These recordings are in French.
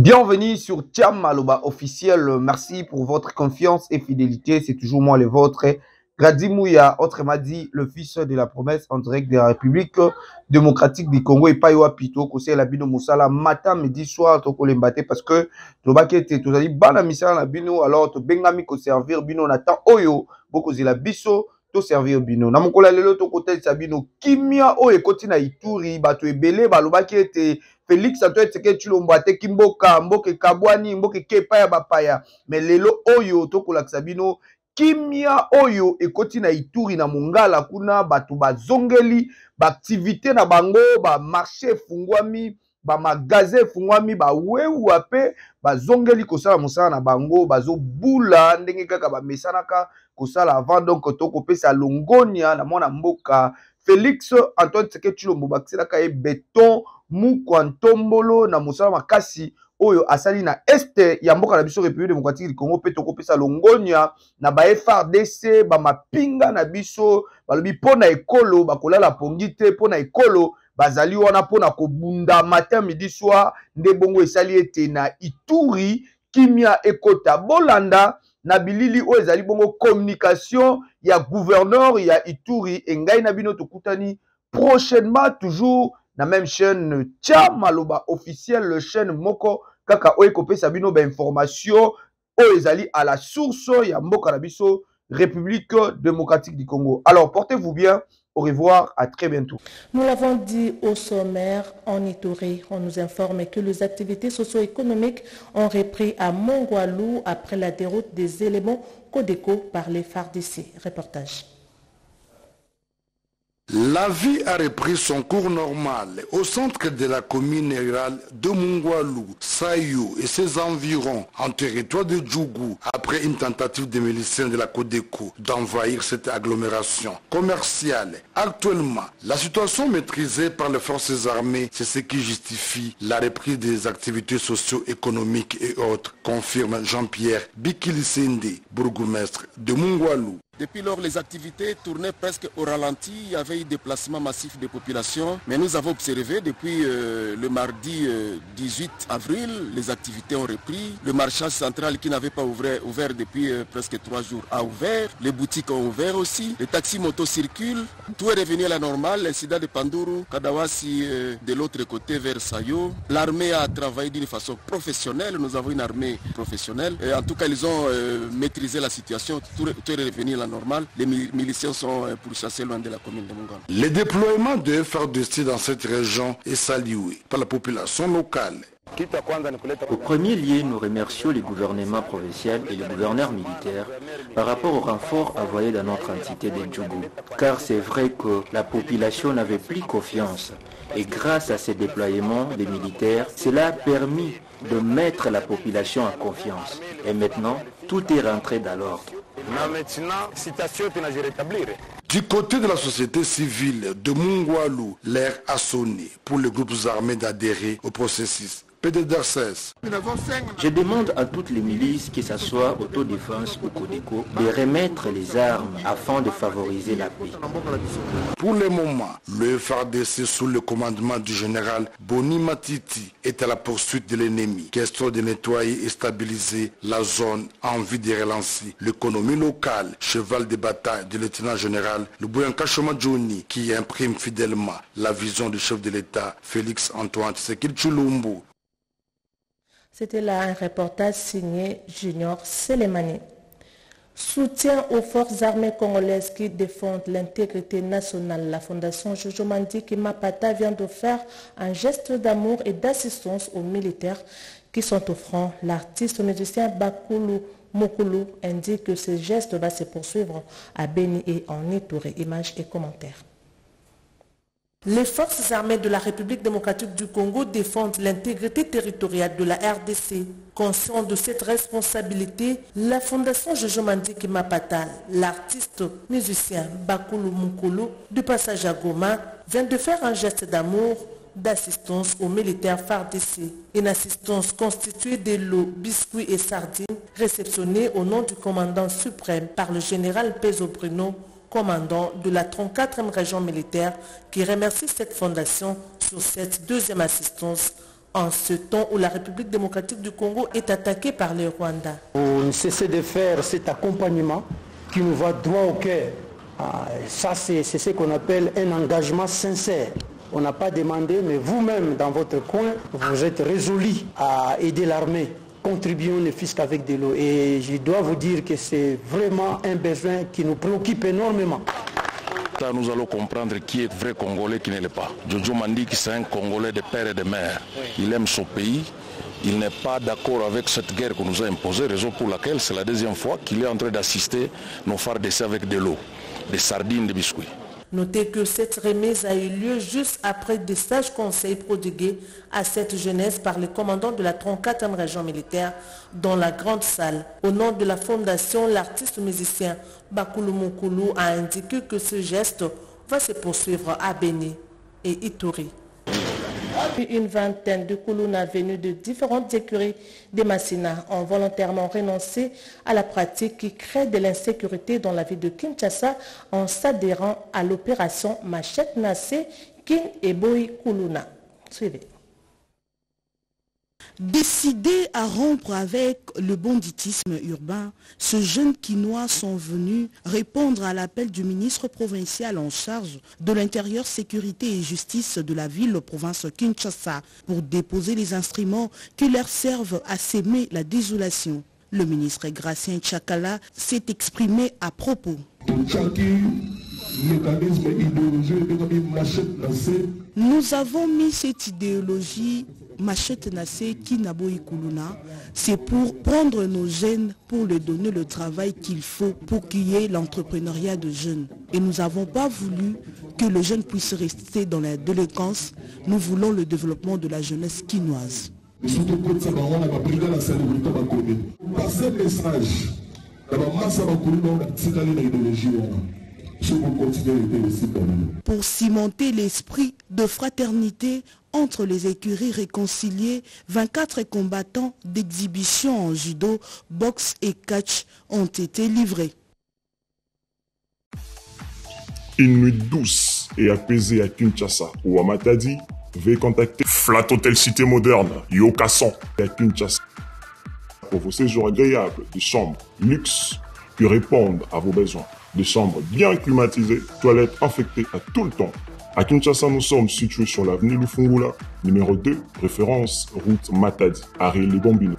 Bienvenue sur Thiam Maloba officiel. Merci pour votre confiance et fidélité. C'est toujours moi le vôtre. Grady Mouya, autrement dit, le fils de la promesse en direct de la République démocratique du Congo et Paiwa Pito, Kosé Labino Moussala, matin, midi, soir, Toko Lembate, parce que Tobakete, tu as dit, Bana Missa Labino, alors tu Bengami ko servir Bino, Natan Oyo, Boko Zila Biso, to servir Bino. Namokola Lelo, Toko Tel Sabino, Kimia Oye, Kotina Ituri, Bato Ebele, Balobakete, Félix Antoine Tseke Chulomboate, Kimboka, Mboke Kabwani, Mboke Kepaya Bapaya, mais Lelo Oyo, Toko Laksabino, Kimia Oyo ekoti na Ituri na Mongala kuna batu bazongeli ba activité na bango ba marché fungwami ba magasin fungwami ba wewu ape bazongeli kosala mosala na bango bazo bula ndenge kaka ba mesanaka kosala avant donc toko pesa longonia na mwana mboka Félix Antoine Tseke Chilombo bakiselaka e béton mukwantombolo na mosala makasi oyo asali na este ya mboka na biso République démocratique du Congo pe toko pesa longonia na ba FRDC ba mapinga na biso balobi pona ekolo bakolala pongi te pona ekolo bazali wana pona kobunda matin midi soir nde bongo esali ete na Ituri kimia ekota bolanda na bilili oyo ezali bongo communication ya gouverneur ya Ituri engai na bino tokutani prochainement toujours na même chaîne Thiam Maloba officiel le chaîne moko kaka oyo kopesa bino ba information oyo ezali à la source ya mboka na biso République démocratique du Congo. Alors portez-vous bien, au revoir, à très bientôt. Nous l'avons dit au sommaire, en Ituri, on nous informe que les activités socio-économiques ont repris à Mongwalu après la déroute des éléments Codeco par les FARDC. Reportage. La vie a repris son cours normal au centre de la commune rurale de Mongwalu, Sayou et ses environs en territoire de Djougou après une tentative des miliciens de la Codeco d'envahir cette agglomération commerciale. Actuellement, la situation maîtrisée par les forces armées, c'est ce qui justifie la reprise des activités socio-économiques et autres, confirme Jean-Pierre Bikilisende, bourgmestre de Mongwalu. Depuis lors, les activités tournaient presque au ralenti. Il y avait eu déplacement massif des populations. Mais nous avons observé depuis le mardi 18 avril, les activités ont repris. Le marchand central qui n'avait pas ouvert depuis presque 3 jours a ouvert. Les boutiques ont ouvert aussi. Les taxis motos circulent. Tout est revenu à la normale. L'incident de Panduru, Kadawasi de l'autre côté vers Sayo. L'armée a travaillé d'une façon professionnelle. Nous avons une armée professionnelle. Et en tout cas, ils ont maîtrisé la situation. Tout est revenu à la normale. Les miliciens sont pourchassés loin de la commune de Mongwalu. Le déploiement de FARDC dans cette région est salué par la population locale. Au premier lieu, nous remercions le gouvernement provincial et le gouverneur militaire par rapport au renfort envoyé dans notre entité de Djougou. Car c'est vrai que la population n'avait plus confiance. Et grâce à ces déploiements des militaires, cela a permis de mettre la population en confiance. Et maintenant, tout est rentré dans l'ordre. Du côté de la société civile de Mongwalu, l'air a sonné pour les groupes armés d'adhérer au processus. PDDRCS. Je demande à toutes les milices, que ce soit autodéfense ou Codeco, de remettre les armes afin de favoriser la paix. Pour le moment, le FARDC sous le commandement du général Boni Matiti est à la poursuite de l'ennemi. Question de nettoyer et stabiliser la zone en vue de relancer l'économie locale. Cheval de bataille du lieutenant général Lubuyanka Johnny qui imprime fidèlement la vision du chef de l'État Félix Antoine Tshisekedi Tshilombo. C'était là un reportage signé Junior Selemani. Soutien aux forces armées congolaises qui défendent l'intégrité nationale. La fondation Jojo Mandiki Mapata vient de faire un geste d'amour et d'assistance aux militaires qui sont au front. L'artiste musicien Bakulu Mokulu indique que ce geste va se poursuivre à Beni et en Ituri. Images et commentaires. Les forces armées de la République démocratique du Congo défendent l'intégrité territoriale de la RDC. Conscient de cette responsabilité, la fondation Jojo Mandiki Mapata, l'artiste musicien Bakulu Mukulu du passage à Goma, vient de faire un geste d'amour, d'assistance aux militaires FARDC. Une assistance constituée de l'eau, biscuits et sardines, réceptionnée au nom du commandant suprême par le général Pezo Bruno, commandant de la 34e région militaire, qui remercie cette fondation sur cette deuxième assistance En ce temps où la République démocratique du Congo est attaquée par le Rwanda. On ne cesse de faire cet accompagnement qui nous va droit au cœur. Ça, c'est ce qu'on appelle un engagement sincère. On n'a pas demandé, mais vous-même, dans votre coin, vous êtes résolus à aider l'armée. Contribuons ne fût qu'avec de l'eau. Et je dois vous dire que c'est vraiment un besoin qui nous préoccupe énormément. Là, nous allons comprendre qui est vrai Congolais, qui ne l'est pas. Jojo Mandiki, c'est un Congolais de père et de mère. Il aime son pays. Il n'est pas d'accord avec cette guerre qu'on nous a imposée, raison pour laquelle c'est la deuxième fois qu'il est en train d'assister nos FARDC avec de l'eau, des sardines, des biscuits. Notez que cette remise a eu lieu juste après des sages conseils prodigués à cette jeunesse par les commandants de la 34e région militaire dans la grande salle. Au nom de la fondation, l'artiste musicien Bakulu Mukulu a indiqué que ce geste va se poursuivre à Béni et Ituri. Une vingtaine de Koulouna venus de différentes écuries des Massina ont volontairement renoncé à la pratique qui crée de l'insécurité dans la ville de Kinshasa en s'adhérant à l'opération Machette Nassé Kin et Boy Koulouna. Suivez. Décidés à rompre avec le banditisme urbain, ces jeunes Kinois sont venus répondre à l'appel du ministre provincial en charge de l'intérieur, sécurité et justice de la ville-province Kinshasa pour déposer les instruments qui leur servent à s'aimer la désolation. Le ministre Gracien Tchakala s'est exprimé à propos. Nous avons mis cette idéologie Machette Nassé Kinaboy Koulouna, c'est pour prendre nos jeunes, pour leur donner le travail qu'il faut pour qu'il y ait l'entrepreneuriat de jeunes. Et nous n'avons pas voulu que les jeunes puissent rester dans la délinquance. Nous voulons le développement de la jeunesse quinoise. Pour cimenter l'esprit de fraternité entre les écuries réconciliées, 24 combattants d'exhibition en judo, boxe et catch ont été livrés. Une nuit douce et apaisée à Kinshasa ou à Matadi, veuillez contacter Flat Hotel Cité Moderne, Yokason à Kinshasa pour vos séjours agréables, des chambres luxe qui répondent à vos besoins. Des chambres bien climatisées, toilettes infectées à tout le temps. À Kinshasa, nous sommes situés sur l'avenue Lufungula, numéro 2, référence route Matadi, arrêt Les Bambino.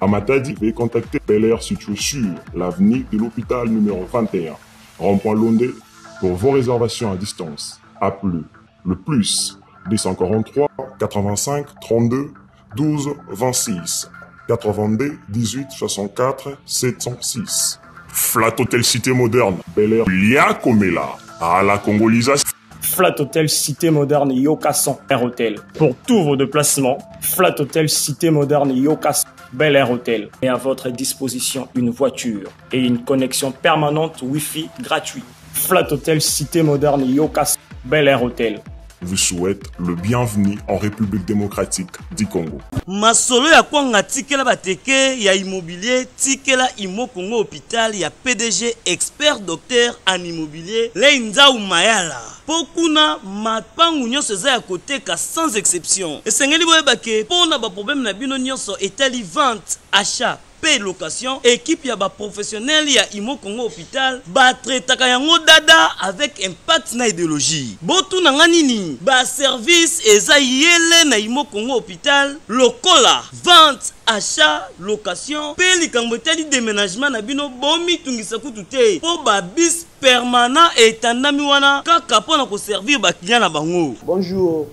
À Matadi, veuillez contacter Bel Air situé sur l'avenue de l'hôpital numéro 21, rond-point Londé, pour vos réservations à distance. Appelez le plus 243 85 32 12 26 82 18 64 706. Flat Hotel Cité Moderne, Bel Air, Liakomela, à la congolisation. Flat Hotel Cité Moderne Yokason, Air Hotel. Pour tous vos déplacements, Flat Hotel Cité Moderne Yokason, Bel Air Hotel. Et à votre disposition une voiture et une connexion permanente Wi-Fi gratuit. Flat Hotel Cité Moderne Yokason, Bel Air Hotel. Vous souhaite le bienvenu en République démocratique du Congo. Masolo ya kwanga tikela bateke ya immobilier tikela Imo Congo hôpital ya PDG expert docteur en immobilier Leinza Umayala. Pokuna mapangu nyonso za ya koteka sans exception. Esengeli boyebake pona ba problème na bino nyonso etali vente, achat, paie location, équipe ya ba professionnel ya Imo Congo hôpital ba traitaka yango dada avec impact na idéologie. Botu na nganini ba service eza yele na Imo Congo hôpital lokola vente, achat, location, paie likambo etali déménagement na bino bomi tungisa kutu te po ba bis permanent etandami wana kaka pona ko servir ba client na bango. Bonjour,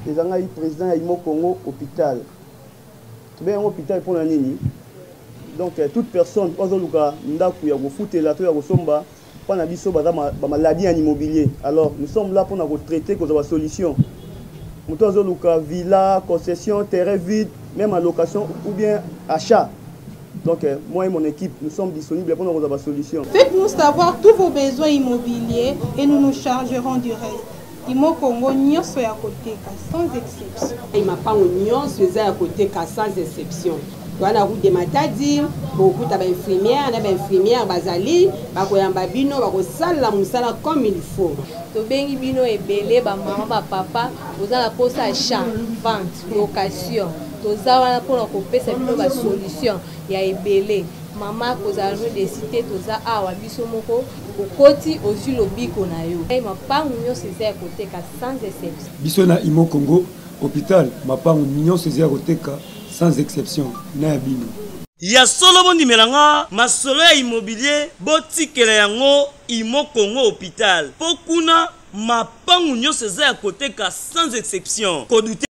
les angai président ya Imo Congo hôpital. Tube un hôpital pour la nini. Donc toute personne ozoluka ndaku ya kofutela to ya kosomba pana biso baza ba maladie en immobilier. Alors nous sommes là pour nous traiter cause de solution. Muto ozoluka villa, concession, terrain vide, même en location ou bien achat. Donc moi et mon équipe nous sommes disponibles pour nous avoir solution. Faites-nous savoir tous vos besoins immobiliers et nous nous chargerons du reste. Imo Congo nyonso ya côté sans exception. Il m'a pas nyonso ya côté sans exception. toana route de Matadi beaucoup ta ba infirmière na ba infirmière bazali ba koyamba bino ba kosala musala comme il faut to bengi bino ebele ba maman ba papa ozala posa champ vente location toza wana pona kopesa bino ba solution ya ebele mama kozala no de cité toza awa biso moko okoti ozwi lobiko na yo mapangu nyonso eza ya koteka sans exception biso na Imo Congo hôpital mapangu nyonso eza ya koteka sans exception na ya bino ya solo bondimelanga masolo ya immobilier botikela yango Imo Congo hôpital po kuna mapangu nyonso eza ya koteka sans exception kodute